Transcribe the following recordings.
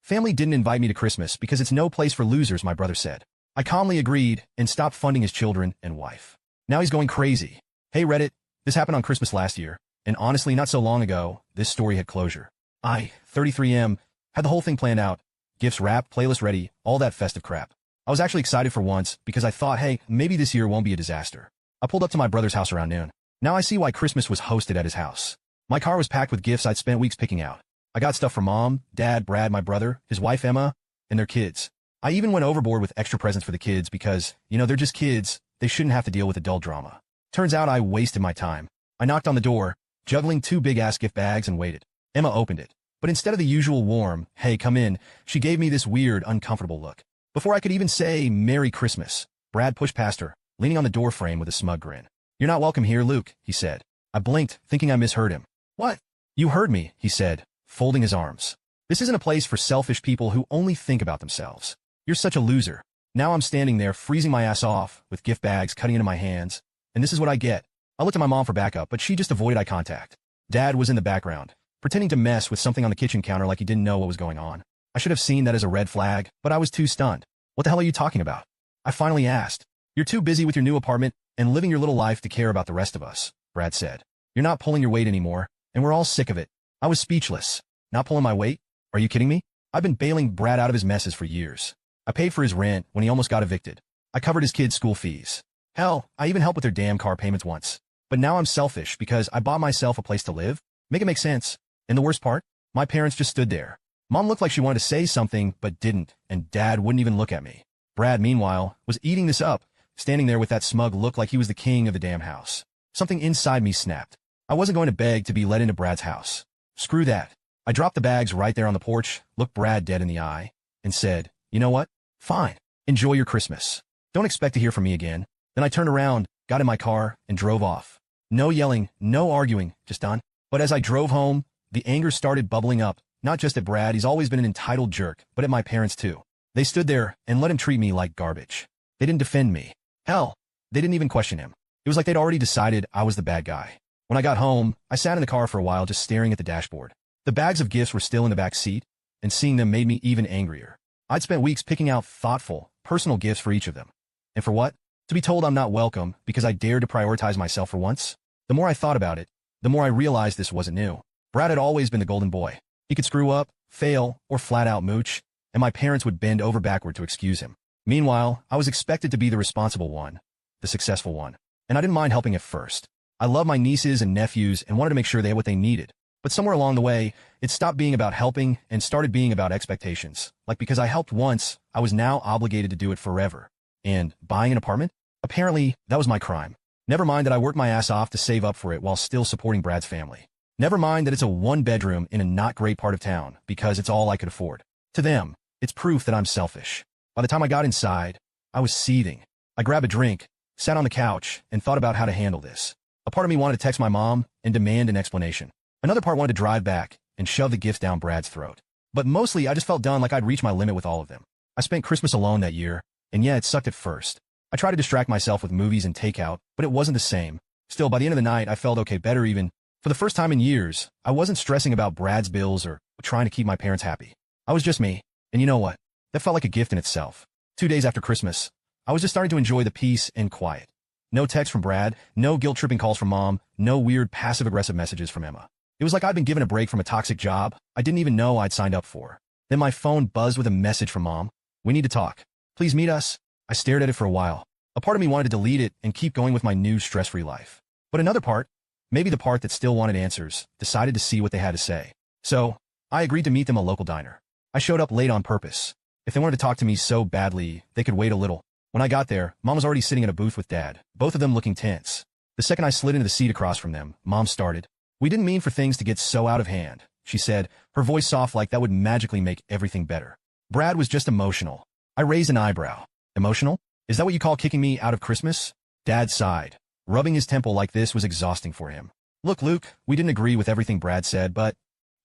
Family didn't invite me to Christmas because it's no place for losers, my brother said. I calmly agreed and stopped funding his children and wife. Now he's going crazy. Hey Reddit, this happened on Christmas last year, and honestly not so long ago, this story had closure. I, 33M, had the whole thing planned out. Gifts wrapped, playlist ready, all that festive crap. I was actually excited for once because I thought, hey, maybe this year won't be a disaster. I pulled up to my brother's house around noon. Now I see why Christmas was hosted at his house. My car was packed with gifts I'd spent weeks picking out. I got stuff for Mom, Dad, Brad, my brother, his wife Emma, and their kids. I even went overboard with extra presents for the kids because, they're just kids. They shouldn't have to deal with adult drama. Turns out I wasted my time. I knocked on the door, juggling two big-ass gift bags, and waited. Emma opened it. But instead of the usual warm, hey, come in, she gave me this weird, uncomfortable look. Before I could even say Merry Christmas, Brad pushed past her, leaning on the door frame with a smug grin. You're not welcome here, Luke, he said. I blinked, thinking I misheard him. What? You heard me, he said, folding his arms. This isn't a place for selfish people who only think about themselves. You're such a loser. Now I'm standing there, freezing my ass off, with gift bags cutting into my hands, and this is what I get. I looked at my mom for backup, but she just avoided eye contact. Dad was in the background, pretending to mess with something on the kitchen counter like he didn't know what was going on. I should have seen that as a red flag, but I was too stunned. What the hell are you talking about? I finally asked. You're too busy with your new apartment and living your little life to care about the rest of us, Brad said. You're not pulling your weight anymore, and we're all sick of it. I was speechless. Not pulling my weight? Are you kidding me? I've been bailing Brad out of his messes for years. I paid for his rent when he almost got evicted. I covered his kids' school fees. Hell, I even helped with their damn car payments once. But now I'm selfish because I bought myself a place to live. Make it make sense. And the worst part? My parents just stood there. Mom looked like she wanted to say something, but didn't, and Dad wouldn't even look at me. Brad, meanwhile, was eating this up, standing there with that smug look like he was the king of the damn house. Something inside me snapped. I wasn't going to beg to be let into Brad's house. Screw that. I dropped the bags right there on the porch, looked Brad dead in the eye, and said, you know what? Fine. Enjoy your Christmas. Don't expect to hear from me again. Then I turned around, got in my car, and drove off. No yelling, no arguing, just done. But as I drove home, the anger started bubbling up, not just at Brad, he's always been an entitled jerk, but at my parents too. They stood there and let him treat me like garbage. They didn't defend me. Hell, they didn't even question him. It was like they'd already decided I was the bad guy. When I got home, I sat in the car for a while just staring at the dashboard. The bags of gifts were still in the back seat, and seeing them made me even angrier. I'd spent weeks picking out thoughtful, personal gifts for each of them. And for what? To be told I'm not welcome because I dared to prioritize myself for once? The more I thought about it, the more I realized this wasn't new. Brad had always been the golden boy. He could screw up, fail, or flat out mooch, and my parents would bend over backward to excuse him. Meanwhile, I was expected to be the responsible one, the successful one, and I didn't mind helping at first. I loved my nieces and nephews and wanted to make sure they had what they needed. But somewhere along the way, it stopped being about helping and started being about expectations. Like because I helped once, I was now obligated to do it forever. And buying an apartment? Apparently, that was my crime. Never mind that I worked my ass off to save up for it while still supporting Brad's family. Never mind that it's a one-bedroom in a not great part of town because it's all I could afford. To them, it's proof that I'm selfish. By the time I got inside, I was seething. I grabbed a drink, sat on the couch, and thought about how to handle this. A part of me wanted to text my mom and demand an explanation. Another part wanted to drive back and shove the gifts down Brad's throat. But mostly, I just felt done like I'd reached my limit with all of them. I spent Christmas alone that year, and yeah, it sucked at first. I tried to distract myself with movies and takeout, but it wasn't the same. Still, by the end of the night, I felt okay, better even. For the first time in years, I wasn't stressing about Brad's bills or trying to keep my parents happy. I was just me. And you know what? That felt like a gift in itself. 2 days after Christmas, I was just starting to enjoy the peace and quiet. No text from Brad, no guilt-tripping calls from Mom, no weird passive-aggressive messages from Emma. It was like I'd been given a break from a toxic job I didn't even know I'd signed up for. Then my phone buzzed with a message from Mom. We need to talk. Please meet us. I stared at it for a while. A part of me wanted to delete it and keep going with my new stress-free life. But another part, maybe the part that still wanted answers, decided to see what they had to say. So, I agreed to meet them at a local diner. I showed up late on purpose. If they wanted to talk to me so badly, they could wait a little. When I got there, Mom was already sitting in a booth with Dad, both of them looking tense. The second I slid into the seat across from them, Mom started. We didn't mean for things to get so out of hand, she said, her voice soft like that would magically make everything better. Brad was just emotional. I raised an eyebrow. Emotional? Is that what you call kicking me out of Christmas? Dad sighed. Rubbing his temple like this was exhausting for him. Look, Luke, we didn't agree with everything Brad said, but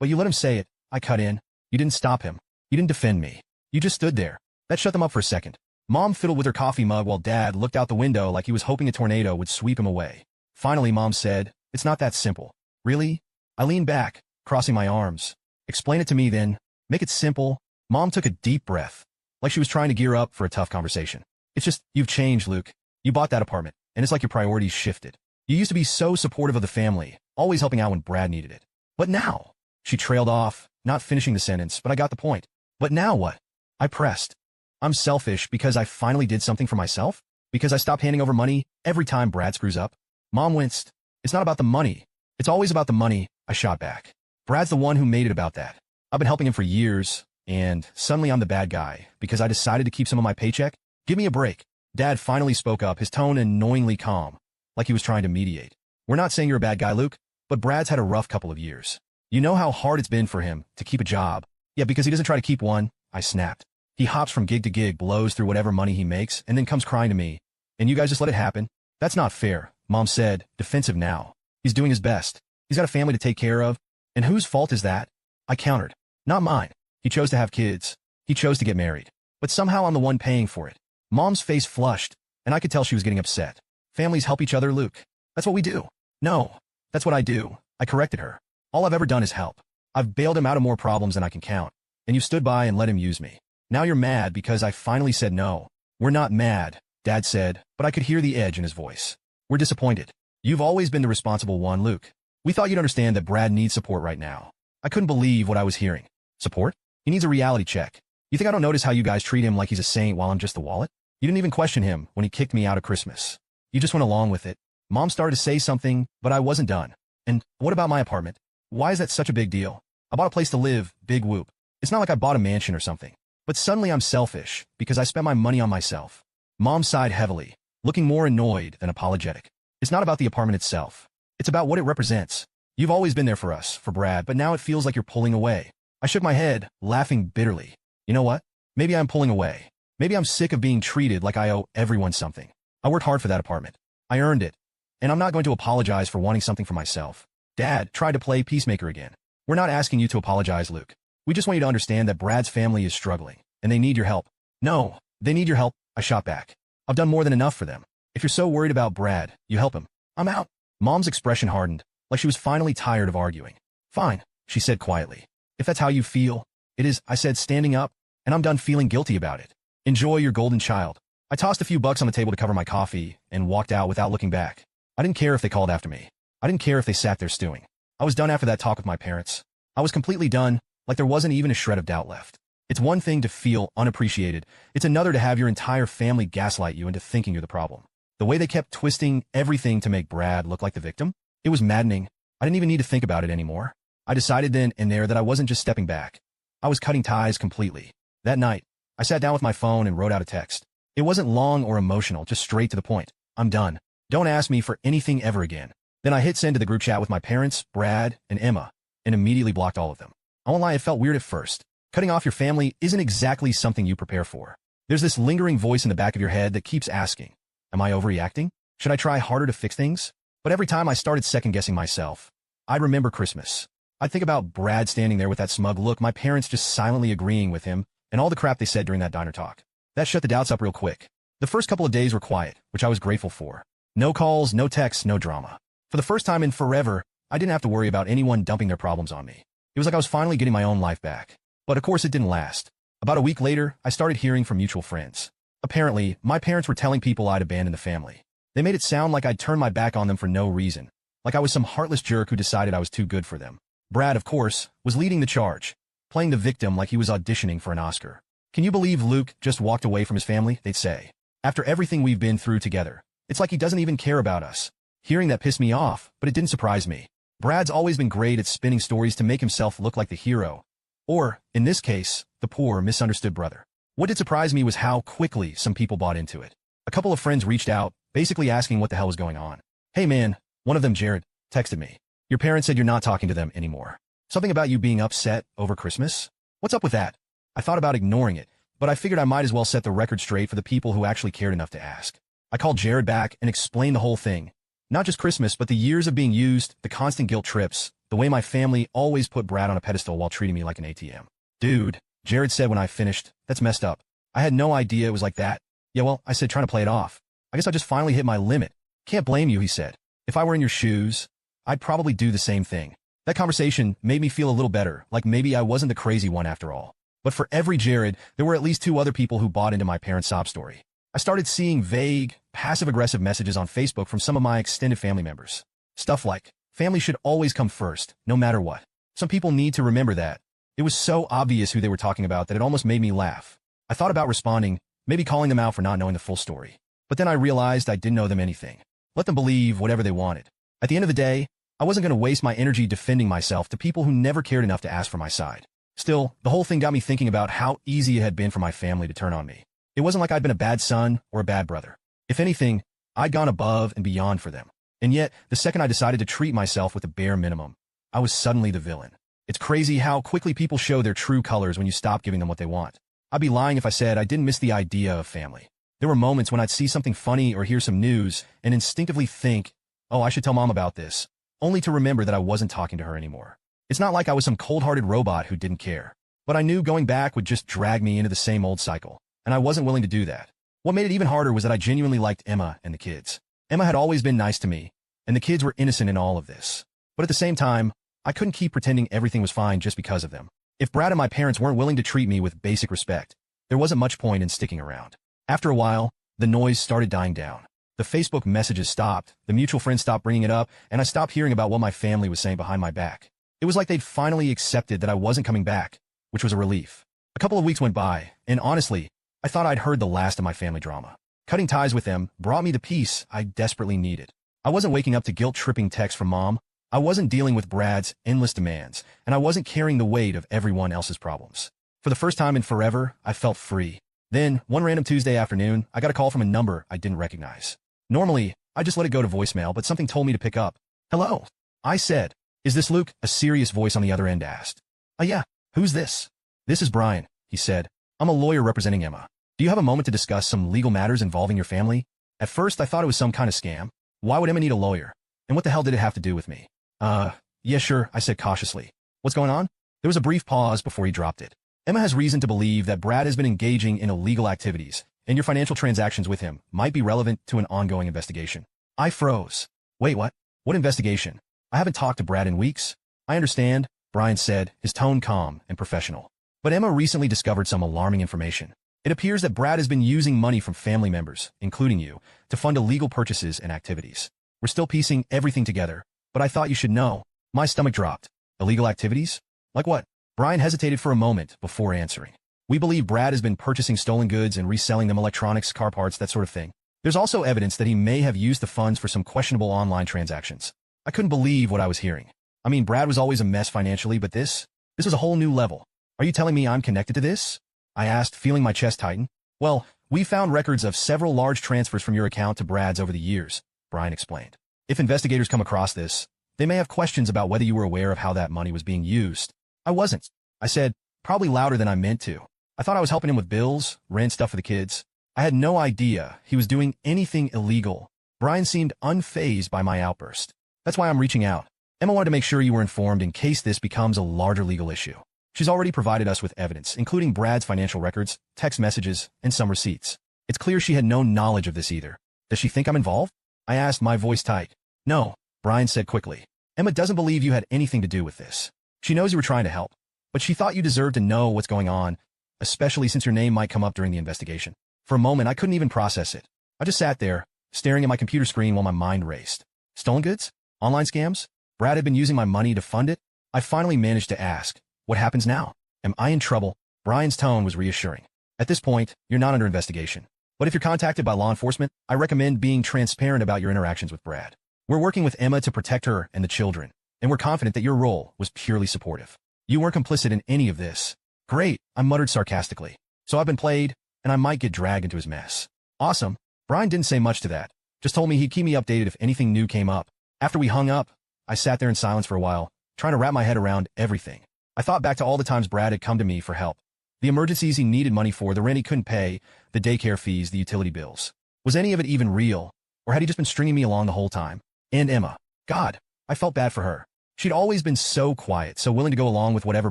you let him say it. I cut in. You didn't stop him. You didn't defend me. You just stood there. That shut them up for a second. Mom fiddled with her coffee mug while Dad looked out the window like he was hoping a tornado would sweep him away. Finally, Mom said, it's not that simple. Really? I leaned back, crossing my arms. Explain it to me then. Make it simple. Mom took a deep breath, like she was trying to gear up for a tough conversation. It's just, you've changed, Luke. You bought that apartment, and it's like your priorities shifted. You used to be so supportive of the family, always helping out when Brad needed it. But now, she trailed off, not finishing the sentence, but I got the point. But now what? I pressed. I'm selfish because I finally did something for myself? Because I stopped handing over money every time Brad screws up? Mom winced. It's not about the money. It's always about the money, I shot back. Brad's the one who made it about that. I've been helping him for years, and suddenly I'm the bad guy because I decided to keep some of my paycheck? Give me a break. Dad finally spoke up, his tone annoyingly calm, like he was trying to mediate. We're not saying you're a bad guy, Luke, but Brad's had a rough couple of years. You know how hard it's been for him to keep a job. Yeah, because he doesn't try to keep one, I snapped. He hops from gig to gig, blows through whatever money he makes, and then comes crying to me. And you guys just let it happen? That's not fair, Mom said, defensive now. He's doing his best. He's got a family to take care of. And whose fault is that? I countered. Not mine. He chose to have kids. He chose to get married. But somehow I'm the one paying for it. Mom's face flushed, and I could tell she was getting upset. Families help each other, Luke. That's what we do. No, that's what I do. I corrected her. All I've ever done is help. I've bailed him out of more problems than I can count. And you stood by and let him use me. Now you're mad because I finally said no. We're not mad, Dad said, but I could hear the edge in his voice. We're disappointed. You've always been the responsible one, Luke. We thought you'd understand that Brad needs support right now. I couldn't believe what I was hearing. Support? He needs a reality check. You think I don't notice how you guys treat him like he's a saint while I'm just the wallet? You didn't even question him when he kicked me out of Christmas. You just went along with it. Mom started to say something, but I wasn't done. And what about my apartment? Why is that such a big deal? I bought a place to live, big whoop. It's not like I bought a mansion or something. But suddenly I'm selfish because I spent my money on myself. Mom sighed heavily, looking more annoyed than apologetic. It's not about the apartment itself. It's about what it represents. You've always been there for us, for Brad, but now it feels like you're pulling away. I shook my head, laughing bitterly. You know what? Maybe I'm pulling away. Maybe I'm sick of being treated like I owe everyone something. I worked hard for that apartment. I earned it. And I'm not going to apologize for wanting something for myself. Dad tried to play peacemaker again. We're not asking you to apologize, Luke. We just want you to understand that Brad's family is struggling, and they need your help. No, they need your help, I shot back. I've done more than enough for them. If you're so worried about Brad, you help him. I'm out. Mom's expression hardened, like she was finally tired of arguing. Fine, she said quietly. If that's how you feel, it is, I said, standing up, and I'm done feeling guilty about it. Enjoy your golden child. I tossed a few bucks on the table to cover my coffee and walked out without looking back. I didn't care if they called after me. I didn't care if they sat there stewing. I was done after that talk with my parents. I was completely done, like there wasn't even a shred of doubt left. It's one thing to feel unappreciated. It's another to have your entire family gaslight you into thinking you're the problem. The way they kept twisting everything to make Brad look like the victim, it was maddening. I didn't even need to think about it anymore. I decided then and there that I wasn't just stepping back. I was cutting ties completely. That night, I sat down with my phone and wrote out a text. It wasn't long or emotional, just straight to the point. I'm done. Don't ask me for anything ever again. Then I hit send to the group chat with my parents, Brad, and Emma, and immediately blocked all of them. I won't lie, it felt weird at first. Cutting off your family isn't exactly something you prepare for. There's this lingering voice in the back of your head that keeps asking, am I overreacting? Should I try harder to fix things? But every time I started second-guessing myself, I'd remember Christmas. I'd think about Brad standing there with that smug look, my parents just silently agreeing with him, and all the crap they said during that diner talk. That shut the doubts up real quick. The first couple of days were quiet, which I was grateful for. No calls, no texts, no drama. For the first time in forever, I didn't have to worry about anyone dumping their problems on me. It was like I was finally getting my own life back. But of course it didn't last. About a week later, I started hearing from mutual friends. Apparently, my parents were telling people I'd abandoned the family. They made it sound like I'd turned my back on them for no reason, like I was some heartless jerk who decided I was too good for them. Brad, of course, was leading the charge, playing the victim like he was auditioning for an Oscar. Can you believe Luke just walked away from his family, they'd say. After everything we've been through together, it's like he doesn't even care about us. Hearing that pissed me off, but it didn't surprise me. Brad's always been great at spinning stories to make himself look like the hero. Or, in this case, the poor, misunderstood brother. What did surprise me was how quickly some people bought into it. A couple of friends reached out, basically asking what the hell was going on. Hey man, one of them, Jared, texted me. Your parents said you're not talking to them anymore. Something about you being upset over Christmas? What's up with that? I thought about ignoring it, but I figured I might as well set the record straight for the people who actually cared enough to ask. I called Jared back and explained the whole thing. Not just Christmas, but the years of being used, the constant guilt trips, the way my family always put Brad on a pedestal while treating me like an ATM. Dude, Jared said when I finished, that's messed up. I had no idea it was like that. Yeah, well, I said trying to play it off. I guess I just finally hit my limit. Can't blame you, he said. If I were in your shoes, I'd probably do the same thing. That conversation made me feel a little better, like maybe I wasn't the crazy one after all. But for every Jared, there were at least two other people who bought into my parents' sob story. I started seeing vague, passive-aggressive messages on Facebook from some of my extended family members. Stuff like, family should always come first, no matter what. Some people need to remember that. It was so obvious who they were talking about that it almost made me laugh. I thought about responding, maybe calling them out for not knowing the full story. But then I realized I didn't know them anything. Let them believe whatever they wanted. At the end of the day, I wasn't going to waste my energy defending myself to people who never cared enough to ask for my side. Still, the whole thing got me thinking about how easy it had been for my family to turn on me. It wasn't like I'd been a bad son or a bad brother. If anything, I'd gone above and beyond for them. And yet, the second I decided to treat myself with the bare minimum, I was suddenly the villain. It's crazy how quickly people show their true colors when you stop giving them what they want. I'd be lying if I said I didn't miss the idea of family. There were moments when I'd see something funny or hear some news and instinctively think, oh, I should tell mom about this, only to remember that I wasn't talking to her anymore. It's not like I was some cold-hearted robot who didn't care. But I knew going back would just drag me into the same old cycle, and I wasn't willing to do that. What made it even harder was that I genuinely liked Emma and the kids. Emma had always been nice to me, and the kids were innocent in all of this. But at the same time, I couldn't keep pretending everything was fine just because of them. If Brad and my parents weren't willing to treat me with basic respect, there wasn't much point in sticking around. After a while, the noise started dying down. The Facebook messages stopped, the mutual friends stopped bringing it up, and I stopped hearing about what my family was saying behind my back. It was like they'd finally accepted that I wasn't coming back, which was a relief. A couple of weeks went by, and honestly, I thought I'd heard the last of my family drama. Cutting ties with them brought me the peace I desperately needed. I wasn't waking up to guilt-tripping texts from mom, I wasn't dealing with Brad's endless demands, and I wasn't carrying the weight of everyone else's problems. For the first time in forever, I felt free. Then, one random Tuesday afternoon, I got a call from a number I didn't recognize. Normally, I just let it go to voicemail, but something told me to pick up. Hello, I said. Is this Luke? A serious voice on the other end asked. Yeah, who's this? This is Brian, he said. I'm a lawyer representing Emma. Do you have a moment to discuss some legal matters involving your family? At first, I thought it was some kind of scam. Why would Emma need a lawyer? And what the hell did it have to do with me? Yeah, sure, I said cautiously. What's going on? There was a brief pause before he dropped it. Emma has reason to believe that Brad has been engaging in illegal activities, and your financial transactions with him might be relevant to an ongoing investigation. I froze. Wait, what? What investigation? I haven't talked to Brad in weeks. I understand, Brian said, his tone calm and professional. But Emma recently discovered some alarming information. It appears that Brad has been using money from family members, including you, to fund illegal purchases and activities. We're still piecing everything together, but I thought you should know. My stomach dropped. Illegal activities? Like what? Brian hesitated for a moment before answering. We believe Brad has been purchasing stolen goods and reselling them, electronics, car parts, that sort of thing. There's also evidence that he may have used the funds for some questionable online transactions. I couldn't believe what I was hearing. I mean, Brad was always a mess financially, but this was a whole new level. Are you telling me I'm connected to this? I asked, feeling my chest tighten. Well, we found records of several large transfers from your account to Brad's over the years, Brian explained. If investigators come across this, they may have questions about whether you were aware of how that money was being used. I wasn't, I said, probably louder than I meant to. I thought I was helping him with bills, rent, stuff for the kids. I had no idea he was doing anything illegal. Brian seemed unfazed by my outburst. That's why I'm reaching out. Emma wanted to make sure you were informed in case this becomes a larger legal issue. She's already provided us with evidence, including Brad's financial records, text messages, and some receipts. It's clear she had no knowledge of this either. Does she think I'm involved? I asked, my voice tight. No, Brian said quickly. Emma doesn't believe you had anything to do with this. She knows you were trying to help, but she thought you deserved to know what's going on, especially since your name might come up during the investigation. For a moment, I couldn't even process it. I just sat there, staring at my computer screen while my mind raced. Stolen goods? Online scams? Brad had been using my money to fund it? I finally managed to ask, what happens now? Am I in trouble? Brian's tone was reassuring. At this point, you're not under investigation. But if you're contacted by law enforcement, I recommend being transparent about your interactions with Brad. We're working with Emma to protect her and the children, and we're confident that your role was purely supportive. You weren't complicit in any of this. Great, I muttered sarcastically. So I've been played, and I might get dragged into his mess. Awesome. Brian didn't say much to that, just told me he'd keep me updated if anything new came up. After we hung up, I sat there in silence for a while, trying to wrap my head around everything. I thought back to all the times Brad had come to me for help. The emergencies he needed money for, the rent he couldn't pay, the daycare fees, the utility bills. Was any of it even real? Or had he just been stringing me along the whole time? And Emma. God, I felt bad for her. She'd always been so quiet, so willing to go along with whatever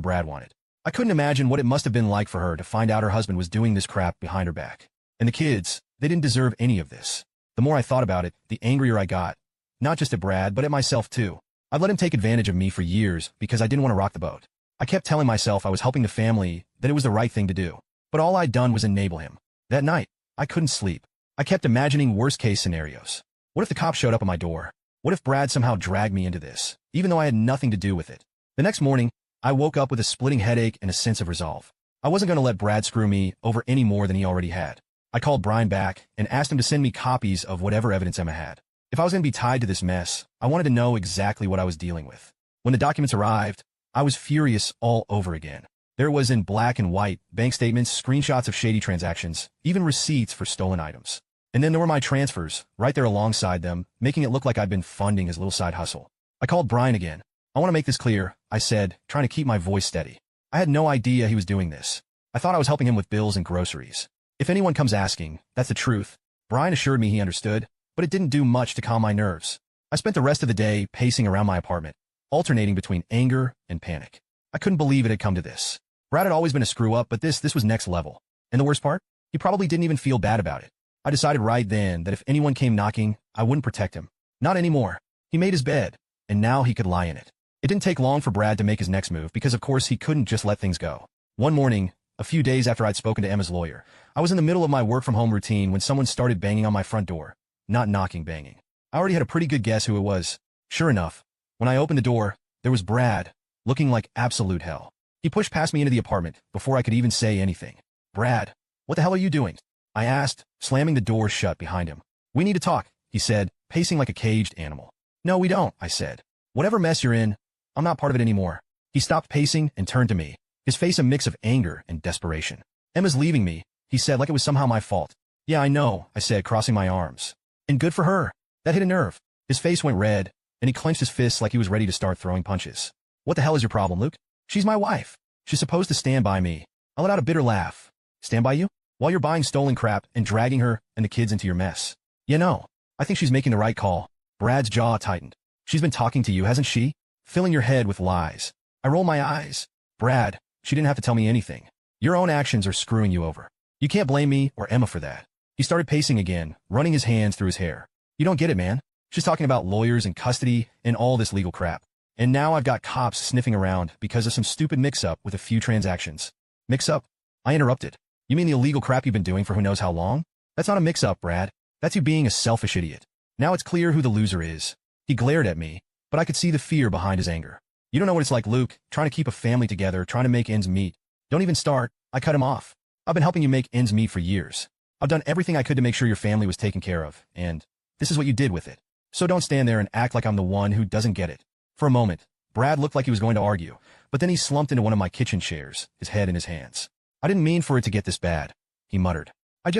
Brad wanted. I couldn't imagine what it must have been like for her to find out her husband was doing this crap behind her back. And the kids, they didn't deserve any of this. The more I thought about it, the angrier I got. Not just at Brad, but at myself too. I've let him take advantage of me for years because I didn't want to rock the boat. I kept telling myself I was helping the family, that it was the right thing to do. But all I'd done was enable him. That night, I couldn't sleep. I kept imagining worst-case scenarios. What if the cops showed up at my door? What if Brad somehow dragged me into this, even though I had nothing to do with it? The next morning, I woke up with a splitting headache and a sense of resolve. I wasn't going to let Brad screw me over any more than he already had. I called Brian back and asked him to send me copies of whatever evidence Emma had. If I was going to be tied to this mess, I wanted to know exactly what I was dealing with. When the documents arrived, I was furious all over again. There was in black and white, bank statements, screenshots of shady transactions, even receipts for stolen items. And then there were my transfers, right there alongside them, making it look like I'd been funding his little side hustle. I called Brian again. I want to make this clear, I said, trying to keep my voice steady. I had no idea he was doing this. I thought I was helping him with bills and groceries. If anyone comes asking, that's the truth. Brian assured me he understood, but it didn't do much to calm my nerves. I spent the rest of the day pacing around my apartment, alternating between anger and panic. I couldn't believe it had come to this. Brad had always been a screw-up, but this was next level. And the worst part? He probably didn't even feel bad about it. I decided right then that if anyone came knocking, I wouldn't protect him. Not anymore. He made his bed, and now he could lie in it. It didn't take long for Brad to make his next move because, of course, he couldn't just let things go. One morning, a few days after I'd spoken to Emma's lawyer, I was in the middle of my work-from-home routine when someone started banging on my front door. Not knocking, banging. I already had a pretty good guess who it was. Sure enough, when I opened the door, there was Brad, looking like absolute hell. He pushed past me into the apartment before I could even say anything. Brad, what the hell are you doing? I asked, slamming the door shut behind him. We need to talk, he said, pacing like a caged animal. No, we don't, I said. Whatever mess you're in, I'm not part of it anymore. He stopped pacing and turned to me, his face a mix of anger and desperation. Emma's leaving me, he said like it was somehow my fault. Yeah, I know, I said, crossing my arms. And good for her. That hit a nerve. His face went red, and he clenched his fists like he was ready to start throwing punches. What the hell is your problem, Luke? She's my wife. She's supposed to stand by me. I let out a bitter laugh. Stand by you? While you're buying stolen crap and dragging her and the kids into your mess. You know, I think she's making the right call. Brad's jaw tightened. She's been talking to you, hasn't she? Filling your head with lies. I roll my eyes. Brad, she didn't have to tell me anything. Your own actions are screwing you over. You can't blame me or Emma for that. He started pacing again, running his hands through his hair. You don't get it, man. She's talking about lawyers and custody and all this legal crap. And now I've got cops sniffing around because of some stupid mix-up with a few transactions. Mix-up? I interrupted. You mean the illegal crap you've been doing for who knows how long? That's not a mix-up, Brad. That's you being a selfish idiot. Now it's clear who the loser is. He glared at me, but I could see the fear behind his anger. You don't know what it's like, Luke, trying to keep a family together, trying to make ends meet. Don't even start. I cut him off. I've been helping you make ends meet for years. I've done everything I could to make sure your family was taken care of, and this is what you did with it. So don't stand there and act like I'm the one who doesn't get it. For a moment, Brad looked like he was going to argue, but then he slumped into one of my kitchen chairs, his head in his hands. I didn't mean for it to get this bad, he muttered. I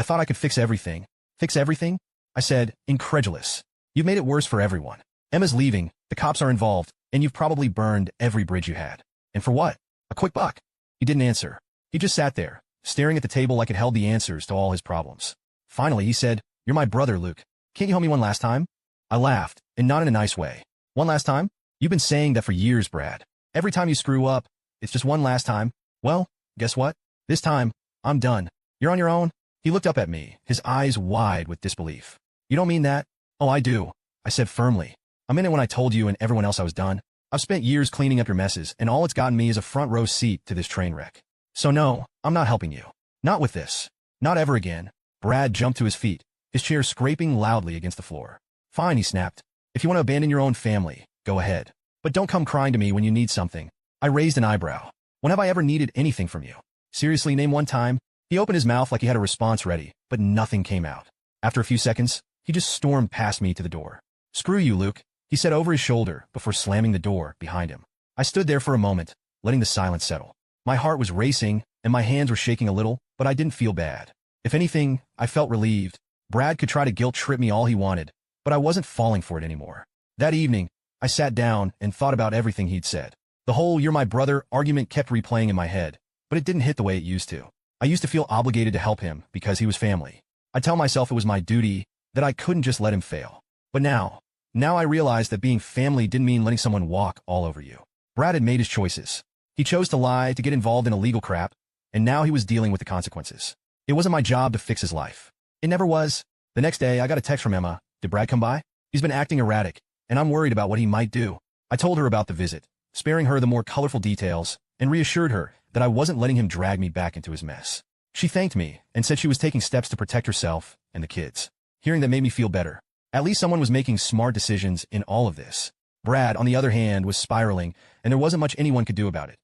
thought I could fix everything. Fix everything? I said, incredulous. You've made it worse for everyone. Emma's leaving, the cops are involved, and you've probably burned every bridge you had. And for what? A quick buck. He didn't answer. He just sat there, staring at the table like it held the answers to all his problems. Finally, he said, You're my brother, Luke. Can't you help me one last time? I laughed, and not in a nice way. One last time? You've been saying that for years, Brad. Every time you screw up, it's just one last time. Well, guess what? This time, I'm done. You're on your own? He looked up at me, his eyes wide with disbelief. You don't mean that? Oh, I do, I said firmly. I meant it when I told you and everyone else I was done. I've spent years cleaning up your messes, and all it's gotten me is a front row seat to this train wreck. So no, I'm not helping you. Not with this. Not ever again. Brad jumped to his feet, his chair scraping loudly against the floor. Fine, he snapped. If you want to abandon your own family, go ahead. But don't come crying to me when you need something. I raised an eyebrow. When have I ever needed anything from you? Seriously, name one time? He opened his mouth like he had a response ready, but nothing came out. After a few seconds, he just stormed past me to the door. Screw you, Luke, he said over his shoulder before slamming the door behind him. I stood there for a moment, letting the silence settle. My heart was racing, and my hands were shaking a little, but I didn't feel bad. If anything, I felt relieved. Brad could try to guilt-trip me all he wanted, but I wasn't falling for it anymore. That evening, I sat down and thought about everything he'd said. The whole "you're my brother" argument kept replaying in my head, but it didn't hit the way it used to. I used to feel obligated to help him because he was family. I'd tell myself it was my duty, that I couldn't just let him fail. But now I realized that being family didn't mean letting someone walk all over you. Brad had made his choices. He chose to lie, to get involved in illegal crap, and now he was dealing with the consequences. It wasn't my job to fix his life. It never was. The next day, I got a text from Emma. Did Brad come by? He's been acting erratic, and I'm worried about what he might do. I told her about the visit, sparing her the more colorful details, and reassured her that I wasn't letting him drag me back into his mess. She thanked me and said she was taking steps to protect herself and the kids. Hearing that made me feel better. At least someone was making smart decisions in all of this. Brad, on the other hand, was spiraling, and there wasn't much anyone could do about it.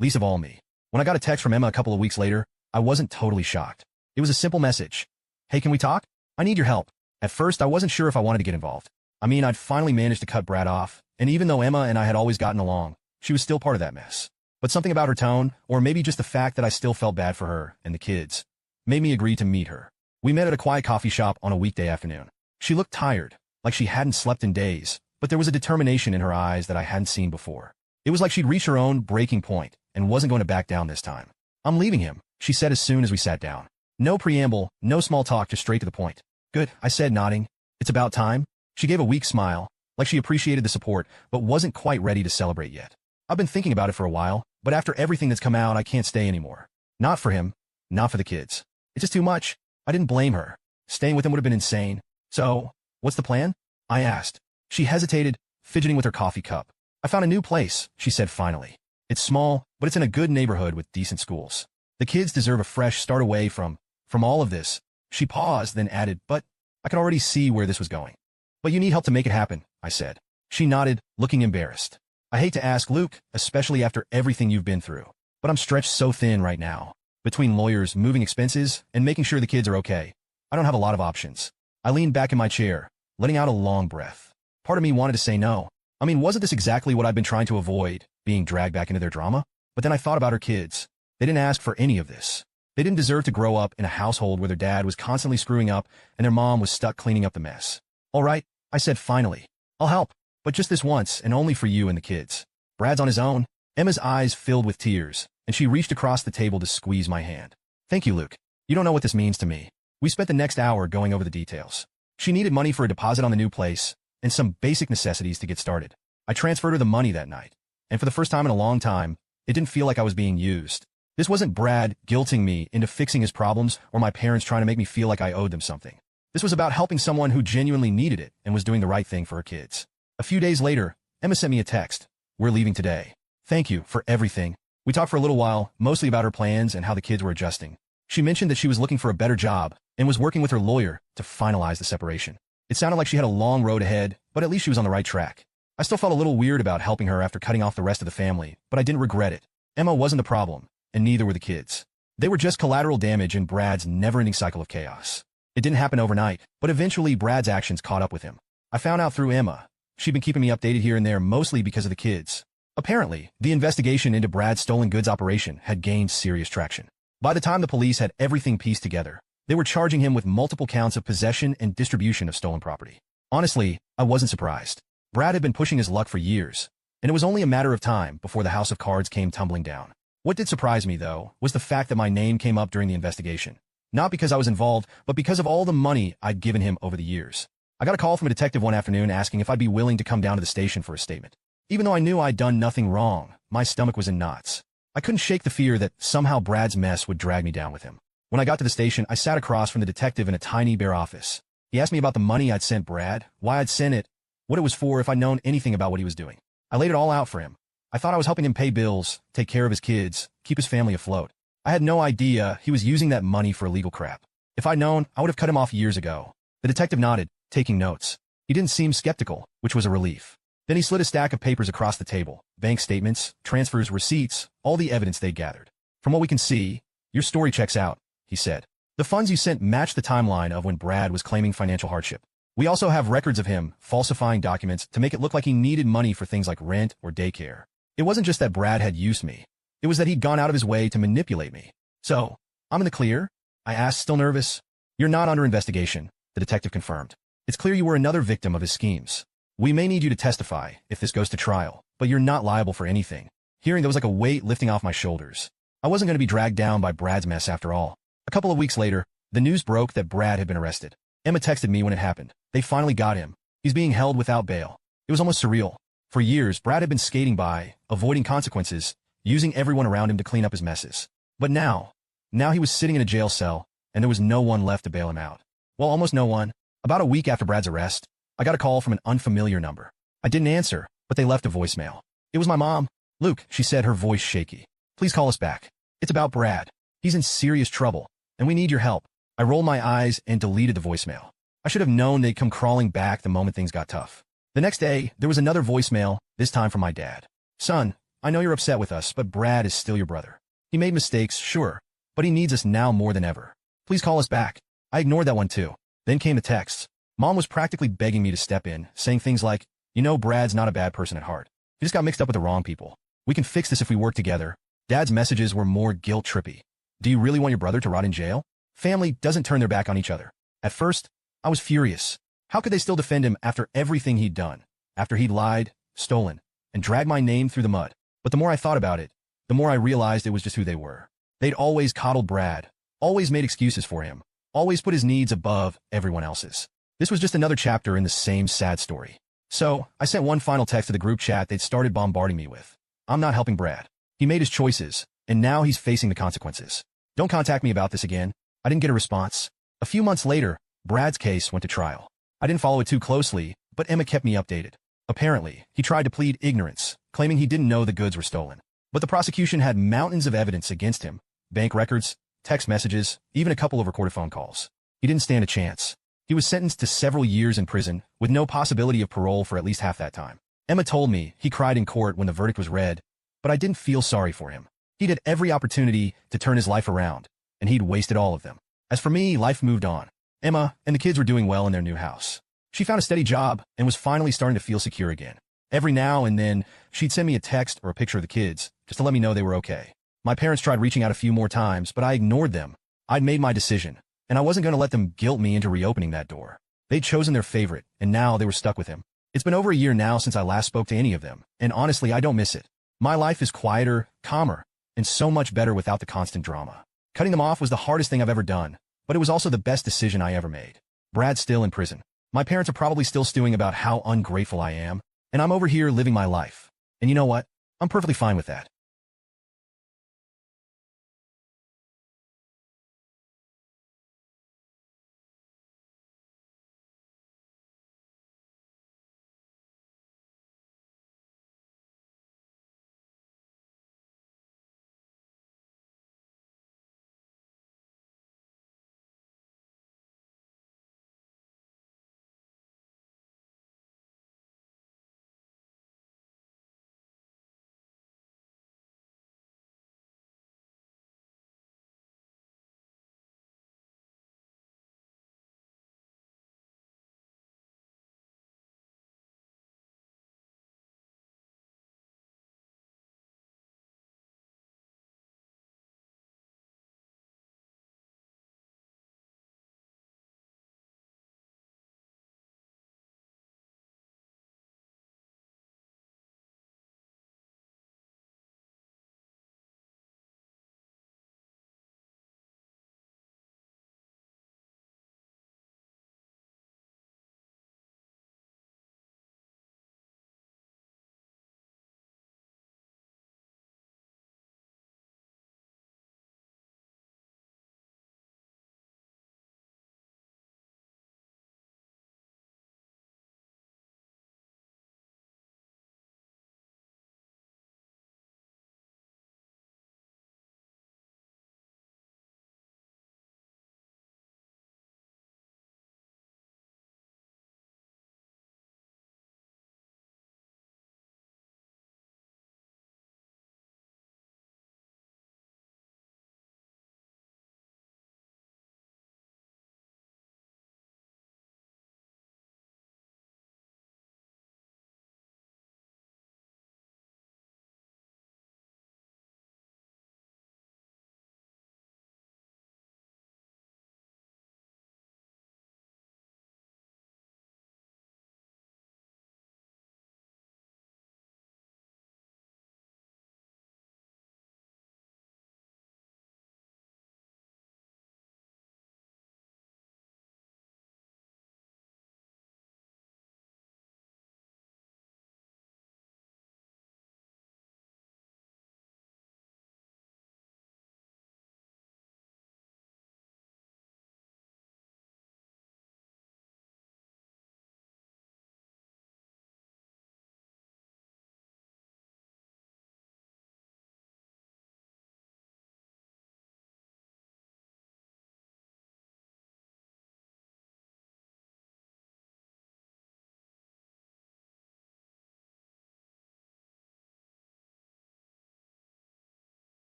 Least of all me. When I got a text from Emma a couple of weeks later, I wasn't totally shocked. It was a simple message. Hey, can we talk? I need your help. At first, I wasn't sure if I wanted to get involved. I mean, I'd finally managed to cut Brad off, and even though Emma and I had always gotten along, she was still part of that mess. But something about her tone, or maybe just the fact that I still felt bad for her and the kids, made me agree to meet her. We met at a quiet coffee shop on a weekday afternoon. She looked tired, like she hadn't slept in days, but there was a determination in her eyes that I hadn't seen before. It was like she'd reached her own breaking point and wasn't going to back down this time. I'm leaving him, she said as soon as we sat down. No preamble, no small talk, just straight to the point. Good, I said, nodding. It's about time. She gave a weak smile, like she appreciated the support, but wasn't quite ready to celebrate yet. I've been thinking about it for a while, but after everything that's come out, I can't stay anymore. Not for him, not for the kids. It's just too much. I didn't blame her. Staying with him would have been insane. So, what's the plan? I asked. She hesitated, fidgeting with her coffee cup. I found a new place, she said finally. It's small, but it's in a good neighborhood with decent schools. The kids deserve a fresh start away from all of this. She paused, then added, but I could already see where this was going. But you need help to make it happen, I said. She nodded, looking embarrassed. I hate to ask, Luke, especially after everything you've been through, but I'm stretched so thin right now. Between lawyers, moving expenses, and making sure the kids are okay, I don't have a lot of options. I leaned back in my chair, letting out a long breath. Part of me wanted to say no. I mean, wasn't this exactly what I'd been trying to avoid, being dragged back into their drama? But then I thought about her kids. They didn't ask for any of this. They didn't deserve to grow up in a household where their dad was constantly screwing up and their mom was stuck cleaning up the mess. All right, I said finally. I'll help, but just this once and only for you and the kids. Brad's on his own. Emma's eyes filled with tears, and she reached across the table to squeeze my hand. Thank you, Luke. You don't know what this means to me. We spent the next hour going over the details. She needed money for a deposit on the new place and some basic necessities to get started. I transferred her the money that night, and for the first time in a long time, it didn't feel like I was being used. This wasn't Brad guilting me into fixing his problems or my parents trying to make me feel like I owed them something. This was about helping someone who genuinely needed it and was doing the right thing for her kids. A few days later, Emma sent me a text. We're leaving today. Thank you for everything. We talked for a little while, mostly about her plans and how the kids were adjusting. She mentioned that she was looking for a better job and was working with her lawyer to finalize the separation. It sounded like she had a long road ahead, but at least she was on the right track. I still felt a little weird about helping her after cutting off the rest of the family, but I didn't regret it. Emma wasn't the problem, and neither were the kids. They were just collateral damage in Brad's never-ending cycle of chaos. It didn't happen overnight, but eventually Brad's actions caught up with him. I found out through Emma. She'd been keeping me updated here and there mostly because of the kids. Apparently, the investigation into Brad's stolen goods operation had gained serious traction. By the time the police had everything pieced together, they were charging him with multiple counts of possession and distribution of stolen property. Honestly, I wasn't surprised. Brad had been pushing his luck for years, and it was only a matter of time before the house of cards came tumbling down. What did surprise me, though, was the fact that my name came up during the investigation. Not because I was involved, but because of all the money I'd given him over the years. I got a call from a detective one afternoon asking if I'd be willing to come down to the station for a statement. Even though I knew I'd done nothing wrong, my stomach was in knots. I couldn't shake the fear that somehow Brad's mess would drag me down with him. When I got to the station, I sat across from the detective in a tiny bare office. He asked me about the money I'd sent Brad, why I'd sent it, what it was for, if I'd known anything about what he was doing. I laid it all out for him. I thought I was helping him pay bills, take care of his kids, keep his family afloat. I had no idea he was using that money for illegal crap. If I'd known, I would have cut him off years ago. The detective nodded, taking notes. He didn't seem skeptical, which was a relief. Then he slid a stack of papers across the table, bank statements, transfers, receipts, all the evidence they gathered. From what we can see, your story checks out, he said. The funds you sent match the timeline of when Brad was claiming financial hardship. We also have records of him falsifying documents to make it look like he needed money for things like rent or daycare. It wasn't just that Brad had used me. It was that he'd gone out of his way to manipulate me. So, I'm in the clear? I asked, still nervous. You're not under investigation, the detective confirmed. It's clear you were another victim of his schemes. We may need you to testify if this goes to trial, but you're not liable for anything. Hearing there was like a weight lifting off my shoulders. I wasn't going to be dragged down by Brad's mess after all. A couple of weeks later, the news broke that Brad had been arrested. Emma texted me when it happened. They finally got him. He's being held without bail. It was almost surreal. For years, Brad had been skating by, avoiding consequences, using everyone around him to clean up his messes. But now he was sitting in a jail cell, and there was no one left to bail him out. Well, almost no one. About a week after Brad's arrest, I got a call from an unfamiliar number. I didn't answer, but they left a voicemail. It was my mom. Luke, she said, her voice shaky. Please call us back. It's about Brad. He's in serious trouble, and we need your help. I rolled my eyes and deleted the voicemail. I should have known they'd come crawling back the moment things got tough. The next day, there was another voicemail, this time from my dad. Son, I know you're upset with us, but Brad is still your brother. He made mistakes, sure, but he needs us now more than ever. Please call us back. I ignored that one too. Then came the texts. Mom was practically begging me to step in, saying things like, you know Brad's not a bad person at heart. He just got mixed up with the wrong people. We can fix this if we work together. Dad's messages were more guilt-trippy. Do you really want your brother to rot in jail? Family doesn't turn their back on each other. At first, I was furious. How could they still defend him after everything he'd done? After he'd lied, stolen, and dragged my name through the mud? But the more I thought about it, the more I realized it was just who they were. They'd always coddled Brad, always made excuses for him, always put his needs above everyone else's. This was just another chapter in the same sad story. So, I sent one final text to the group chat they'd started bombarding me with. I'm not helping Brad. He made his choices, and now he's facing the consequences. Don't contact me about this again. I didn't get a response. A few months later, Brad's case went to trial. I didn't follow it too closely, but Emma kept me updated. Apparently, he tried to plead ignorance, claiming he didn't know the goods were stolen. But the prosecution had mountains of evidence against him. Bank records, text messages, even a couple of recorded phone calls. He didn't stand a chance. He was sentenced to several years in prison, with no possibility of parole for at least half that time. Emma told me he cried in court when the verdict was read, but I didn't feel sorry for him. He'd had every opportunity to turn his life around, and he'd wasted all of them. As for me, life moved on. Emma and the kids were doing well in their new house. She found a steady job and was finally starting to feel secure again. Every now and then, she'd send me a text or a picture of the kids, just to let me know they were okay. My parents tried reaching out a few more times, but I ignored them. I'd made my decision, and I wasn't going to let them guilt me into reopening that door. They'd chosen their favorite, and now they were stuck with him. It's been over a year now since I last spoke to any of them, and honestly, I don't miss it. My life is quieter, calmer, and so much better without the constant drama. Cutting them off was the hardest thing I've ever done, but it was also the best decision I ever made. Brad's still in prison. My parents are probably still stewing about how ungrateful I am, and I'm over here living my life. And you know what? I'm perfectly fine with that.